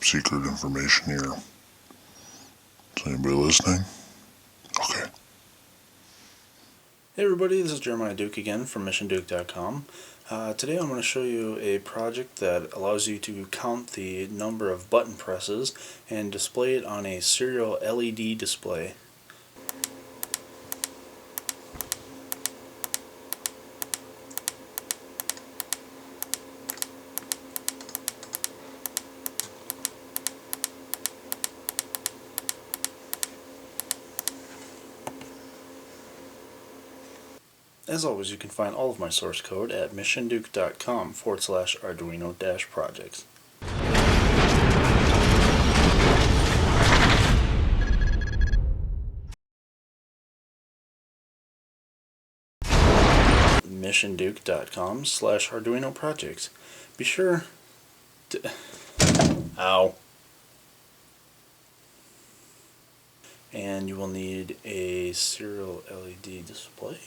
top secret information here. Is anybody listening? Okay. Hey everybody, this is Jeremiah Duke again from MissionDuke.com. Today I'm going to show you a project that allows you to count the number of button presses and display it on a serial LED display. As always, you can find all of my source code at missionduke.com/Arduino-projects. missionduke.com/Arduino-projects. Be sure to... Ow. And you will need a serial LED display.